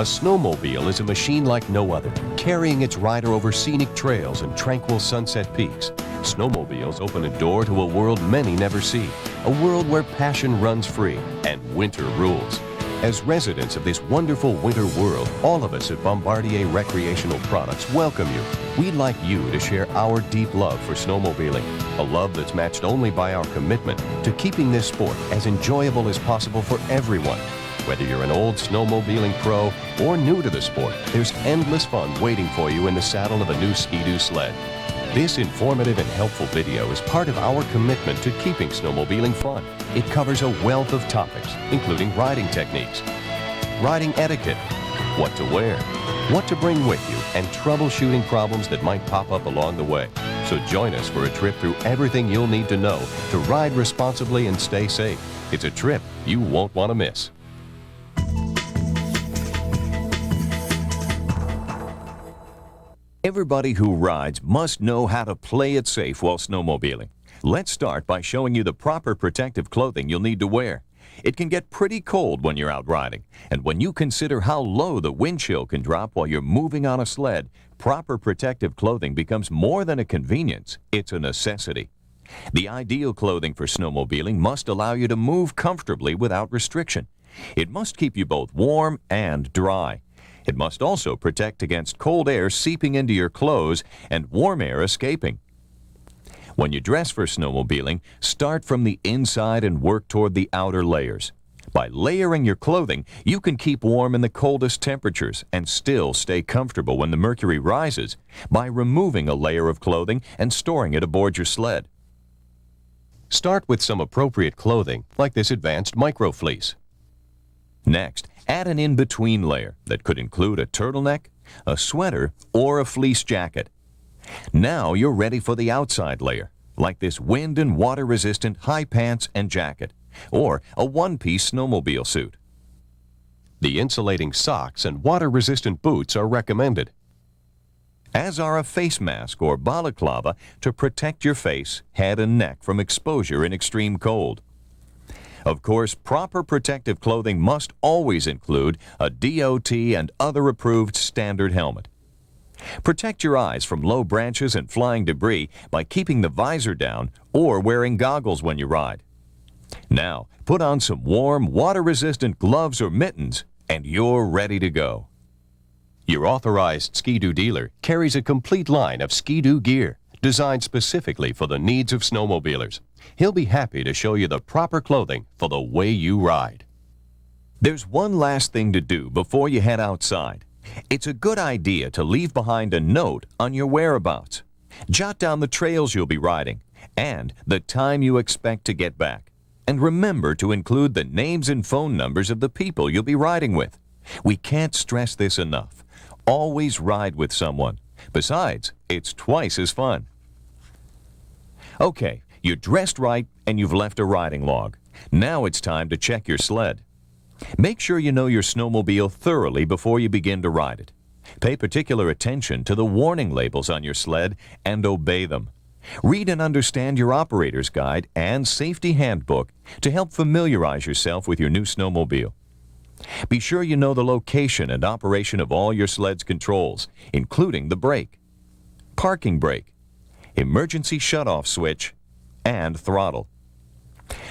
snowmobile is a machine like no other, carrying its rider over scenic trails and tranquil sunset peaks. Snowmobiles open a door to a world many never see, a world where passion runs free and winter rules. As residents of this wonderful winter world, all of us at Bombardier Recreational Products welcome you. We'd like you to share our deep love for snowmobiling, a love that's matched only by our commitment to keeping this sport as enjoyable as possible for everyone. Whether you're an old snowmobiling pro or new to the sport, there's endless fun waiting for you in the saddle of a new Ski-Doo sled. This informative and helpful video is part of our commitment to keeping snowmobiling fun. It covers a wealth of topics, including riding techniques, riding etiquette, what to wear, what to bring with you, and troubleshooting problems that might pop up along the way. So join us for a trip through everything you'll need to know to ride responsibly and stay safe. It's a trip you won't want to miss. Everybody who rides must know how to play it safe while snowmobiling. Let's start by showing you the proper protective clothing you'll need to wear. It can get pretty cold when you're out riding, and when you consider how low the wind chill can drop while you're moving on a sled, proper protective clothing becomes more than a convenience, it's a necessity. The ideal clothing for snowmobiling must allow you to move comfortably without restriction. It must keep you both warm and dry. It must also protect against cold air seeping into your clothes and warm air escaping. When you dress for snowmobiling, start from the inside and work toward the outer layers. By layering your clothing, you can keep warm in the coldest temperatures and still stay comfortable when the mercury rises by removing a layer of clothing and storing it aboard your sled. Start with some appropriate clothing, like this advanced microfleece. Next, add an in-between layer that could include a turtleneck, a sweater, or a fleece jacket. Now you're ready for the outside layer, like this wind and water-resistant high pants and jacket, or a one-piece snowmobile suit. The insulating socks and water-resistant boots are recommended, as are a face mask or balaclava to protect your face, head, and neck from exposure in extreme cold. Of course, proper protective clothing must always include a DOT and other approved standard helmet. Protect your eyes from low branches and flying debris by keeping the visor down or wearing goggles when you ride. Now, put on some warm, water-resistant gloves or mittens, and you're ready to go. Your authorized Ski-Doo dealer carries a complete line of Ski-Doo gear designed specifically for the needs of snowmobilers. He'll be happy to show you the proper clothing for the way you ride. There's one last thing to do before you head outside. It's a good idea to leave behind a note on your whereabouts. Jot down the trails you'll be riding and the time you expect to get back. And remember to include the names and phone numbers of the people you'll be riding with. We can't stress this enough. Always ride with someone. Besides, it's twice as fun. Okay, you're dressed right and you've left a riding log. Now it's time to check your sled. Make sure you know your snowmobile thoroughly before you begin to ride it. Pay particular attention to the warning labels on your sled and obey them. Read and understand your operator's guide and safety handbook to help familiarize yourself with your new snowmobile. Be sure you know the location and operation of all your sled's controls, including the brake, parking brake, emergency shutoff switch, and throttle.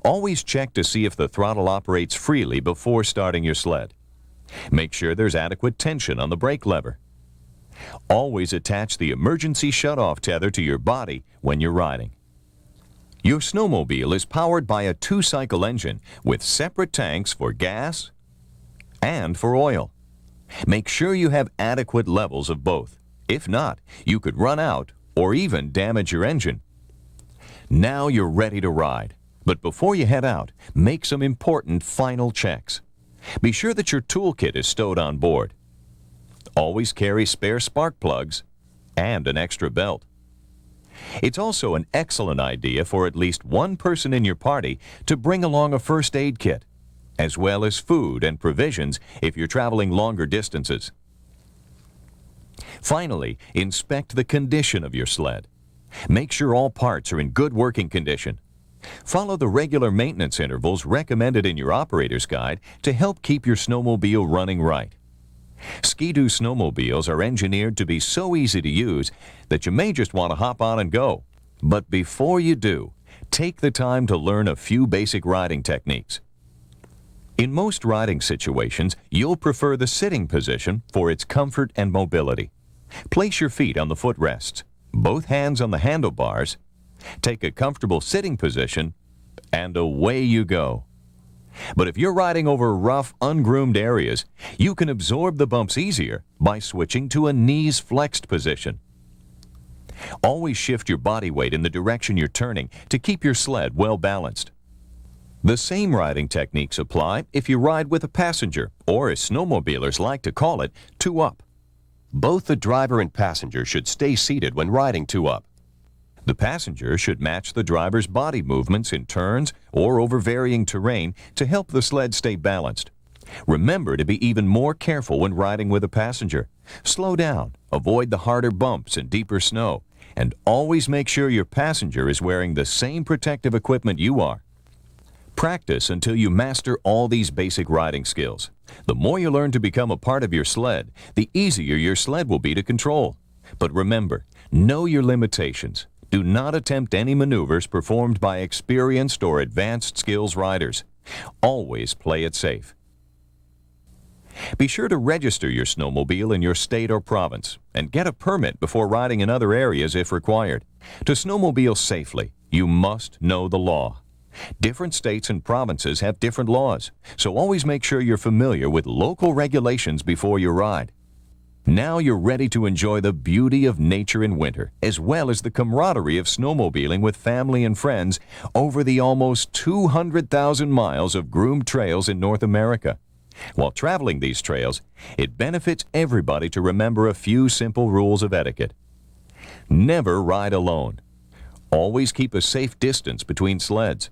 Always check to see if the throttle operates freely before starting your sled. Make sure there's adequate tension on the brake lever. Always attach the emergency shutoff tether to your body when you're riding. Your snowmobile is powered by a 2-cycle engine with separate tanks for gas and for oil. Make sure you have adequate levels of both. If not, you could run out or even damage your engine. Now you're ready to ride. But before you head out, make some important final checks. Be sure that your toolkit is stowed on board. Always carry spare spark plugs and an extra belt. It's also an excellent idea for at least one person in your party to bring along a first aid kit, as well as food and provisions if you're traveling longer distances. Finally, inspect the condition of your sled. Make sure all parts are in good working condition. Follow the regular maintenance intervals recommended in your operator's guide to help keep your snowmobile running right. Ski-Doo snowmobiles are engineered to be so easy to use that you may just want to hop on and go. But before you do, take the time to learn a few basic riding techniques. In most riding situations, you'll prefer the sitting position for its comfort and mobility. Place your feet on the footrests, both hands on the handlebars, take a comfortable sitting position, and away you go. But if you're riding over rough, ungroomed areas, you can absorb the bumps easier by switching to a knees flexed position. Always shift your body weight in the direction you're turning to keep your sled well balanced. The same riding techniques apply if you ride with a passenger, or as snowmobilers like to call it, two-up. Both the driver and passenger should stay seated when riding two-up. The passenger should match the driver's body movements in turns or over varying terrain to help the sled stay balanced. Remember to be even more careful when riding with a passenger. Slow down, avoid the harder bumps and deeper snow, and always make sure your passenger is wearing the same protective equipment you are. Practice until you master all these basic riding skills. The more you learn to become a part of your sled, the easier your sled will be to control. But remember, know your limitations. Do not attempt any maneuvers performed by experienced or advanced skills riders. Always play it safe. Be sure to register your snowmobile in your state or province and get a permit before riding in other areas if required. To snowmobile safely, you must know the law. Different states and provinces have different laws, so always make sure you're familiar with local regulations before you ride. Now you're ready to enjoy the beauty of nature in winter, as well as the camaraderie of snowmobiling with family and friends over the almost 200,000 miles of groomed trails in North America. While traveling these trails, it benefits everybody to remember a few simple rules of etiquette. Never ride alone. Always keep a safe distance between sleds.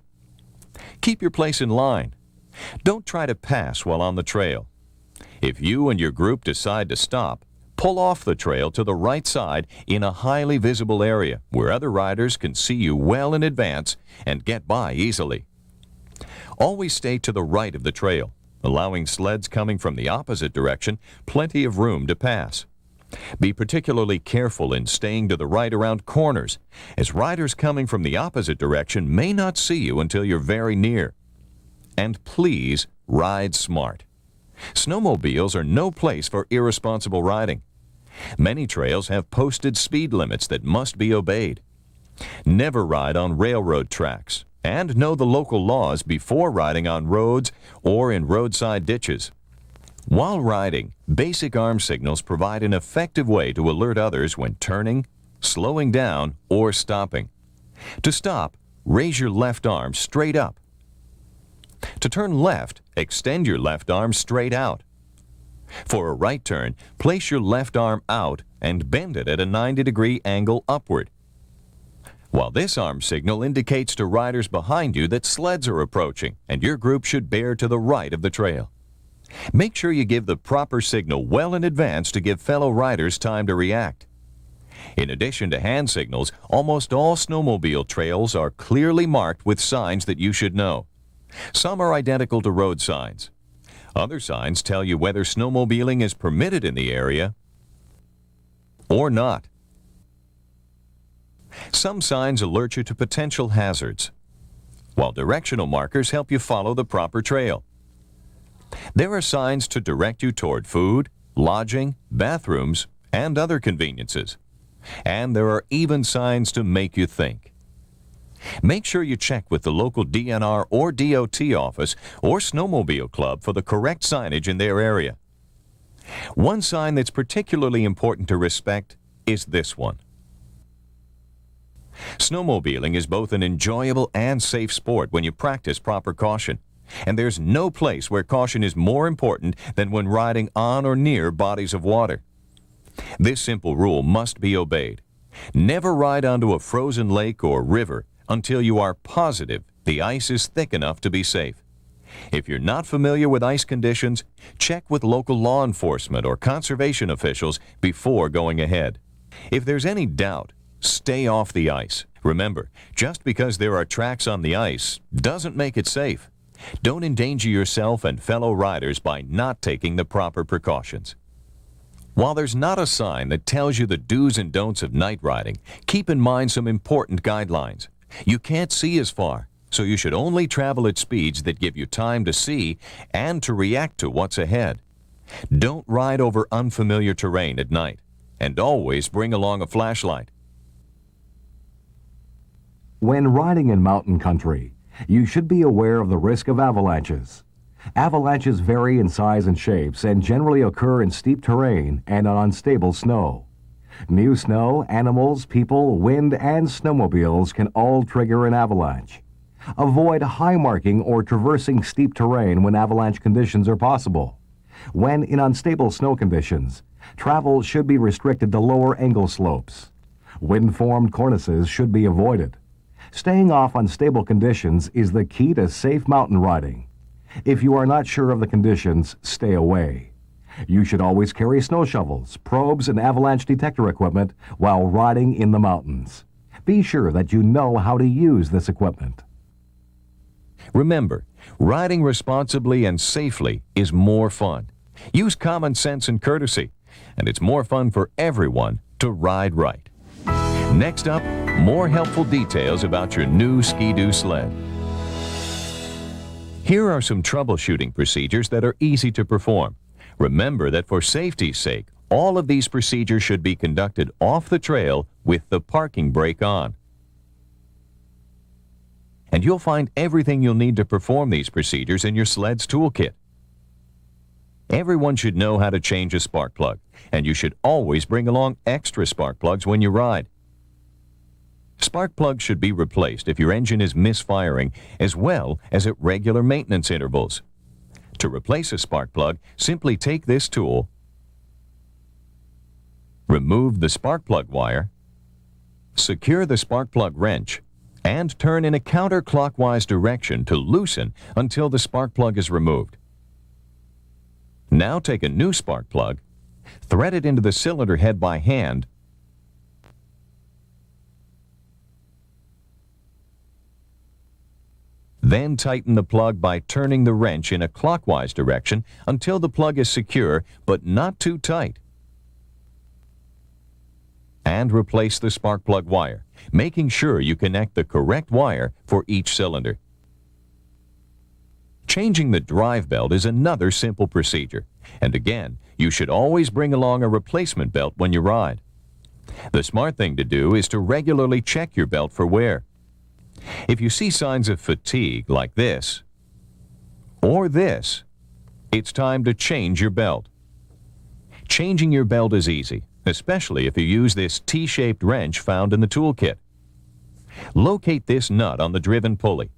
Keep your place in line. Don't try to pass while on the trail. If you and your group decide to stop, pull off the trail to the right side in a highly visible area where other riders can see you well in advance and get by easily. Always stay to the right of the trail, allowing sleds coming from the opposite direction plenty of room to pass. Be particularly careful in staying to the right around corners, as riders coming from the opposite direction may not see you until you're very near. And please ride smart. Snowmobiles are no place for irresponsible riding. Many trails have posted speed limits that must be obeyed. Never ride on railroad tracks, and know the local laws before riding on roads or in roadside ditches. While riding, basic arm signals provide an effective way to alert others when turning, slowing down, or stopping. To stop, raise your left arm straight up. To turn left, extend your left arm straight out. For a right turn, place your left arm out and bend it at a 90-degree angle upward. While this arm signal indicates to riders behind you that sleds are approaching and your group should bear to the right of the trail. Make sure you give the proper signal well in advance to give fellow riders time to react. In addition to hand signals, almost all snowmobile trails are clearly marked with signs that you should know. Some are identical to road signs. Other signs tell you whether snowmobiling is permitted in the area or not. Some signs alert you to potential hazards, while directional markers help you follow the proper trail. There are signs to direct you toward food, lodging, bathrooms, and other conveniences. And there are even signs to make you think. Make sure you check with the local DNR or DOT office or snowmobile club for the correct signage in their area. One sign that's particularly important to respect is this one. Snowmobiling is both an enjoyable and safe sport when you practice proper caution. And there's no place where caution is more important than when riding on or near bodies of water. This simple rule must be obeyed. Never ride onto a frozen lake or river until you are positive the ice is thick enough to be safe. If you're not familiar with ice conditions, check with local law enforcement or conservation officials before going ahead. If there's any doubt, stay off the ice. Remember, just because there are tracks on the ice doesn't make it safe. Don't endanger yourself and fellow riders by not taking the proper precautions. While there's not a sign that tells you the do's and don'ts of night riding, keep in mind some important guidelines. You can't see as far, so you should only travel at speeds that give you time to see and to react to what's ahead. Don't ride over unfamiliar terrain at night, and always bring along a flashlight. When riding in mountain country, you should be aware of the risk of avalanches. Avalanches vary in size and shapes and generally occur in steep terrain and on unstable snow. New snow, animals, people, wind, and snowmobiles can all trigger an avalanche. Avoid high marking or traversing steep terrain when avalanche conditions are possible. When in unstable snow conditions, travel should be restricted to lower angle slopes. Wind-formed cornices should be avoided. Staying off unstable conditions is the key to safe mountain riding. If you are not sure of the conditions, stay away. You should always carry snow shovels, probes, and avalanche detector equipment while riding in the mountains. Be sure that you know how to use this equipment. Remember, riding responsibly and safely is more fun. Use common sense and courtesy, and it's more fun for everyone to ride right. Next up, more helpful details about your new Ski-Doo sled. Here are some troubleshooting procedures that are easy to perform. Remember that for safety's sake, all of these procedures should be conducted off the trail with the parking brake on. And you'll find everything you'll need to perform these procedures in your sled's toolkit. Everyone should know how to change a spark plug, and you should always bring along extra spark plugs when you ride. Spark plugs should be replaced if your engine is misfiring, as well as at regular maintenance intervals. To replace a spark plug, simply take this tool, remove the spark plug wire, secure the spark plug wrench, and turn in a counterclockwise direction to loosen until the spark plug is removed. Now take a new spark plug, thread it into the cylinder head by hand, then tighten the plug by turning the wrench in a clockwise direction until the plug is secure but not too tight. And replace the spark plug wire, making sure you connect the correct wire for each cylinder. Changing the drive belt is another simple procedure, and again, you should always bring along a replacement belt when you ride. The smart thing to do is to regularly check your belt for wear. If you see signs of fatigue like this or this, it's time to change your belt. Changing your belt is easy, especially if you use this T-shaped wrench found in the toolkit. Locate this nut on the driven pulley.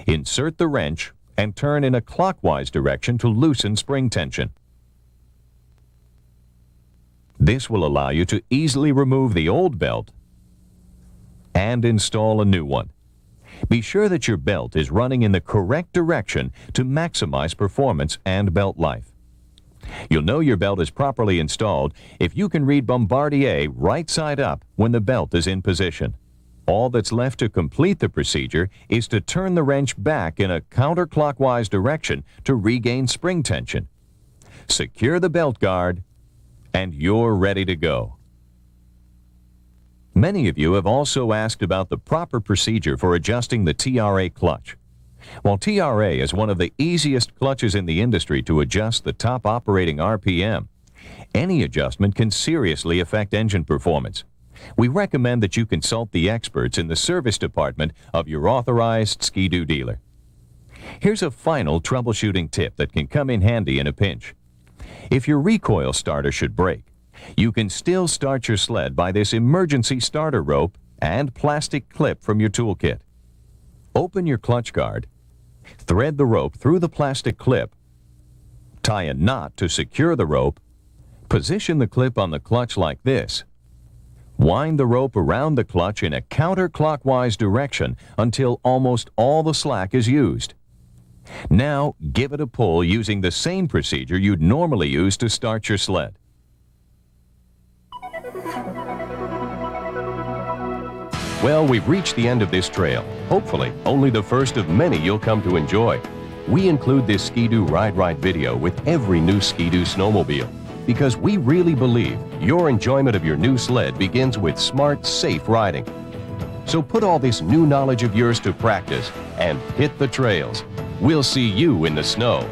Insert the wrench and turn in a clockwise direction to loosen spring tension. This will allow you to easily remove the old belt and install a new one. Be sure that your belt is running in the correct direction to maximize performance and belt life. You'll know your belt is properly installed if you can read Bombardier right side up when the belt is in position. All that's left to complete the procedure is to turn the wrench back in a counterclockwise direction to regain spring tension. Secure the belt guard, and you're ready to go. Many of you have also asked about the proper procedure for adjusting the TRA clutch. While TRA is one of the easiest clutches in the industry to adjust the top operating RPM, any adjustment can seriously affect engine performance. We recommend that you consult the experts in the service department of your authorized Ski-Doo dealer. Here's a final troubleshooting tip that can come in handy in a pinch. If your recoil starter should break, you can still start your sled by this emergency starter rope and plastic clip from your toolkit. Open your clutch guard, thread the rope through the plastic clip, tie a knot to secure the rope, position the clip on the clutch like this. Wind the rope around the clutch in a counterclockwise direction until almost all the slack is used. Now give it a pull using the same procedure you'd normally use to start your sled. Well, we've reached the end of this trail. Hopefully, only the first of many you'll come to enjoy. We include this Ski-Doo Ride Right video with every new Ski-Doo snowmobile. because we really believe your enjoyment of your new sled begins with smart, safe riding. So put all this new knowledge of yours to practice and hit the trails. We'll see you in the snow.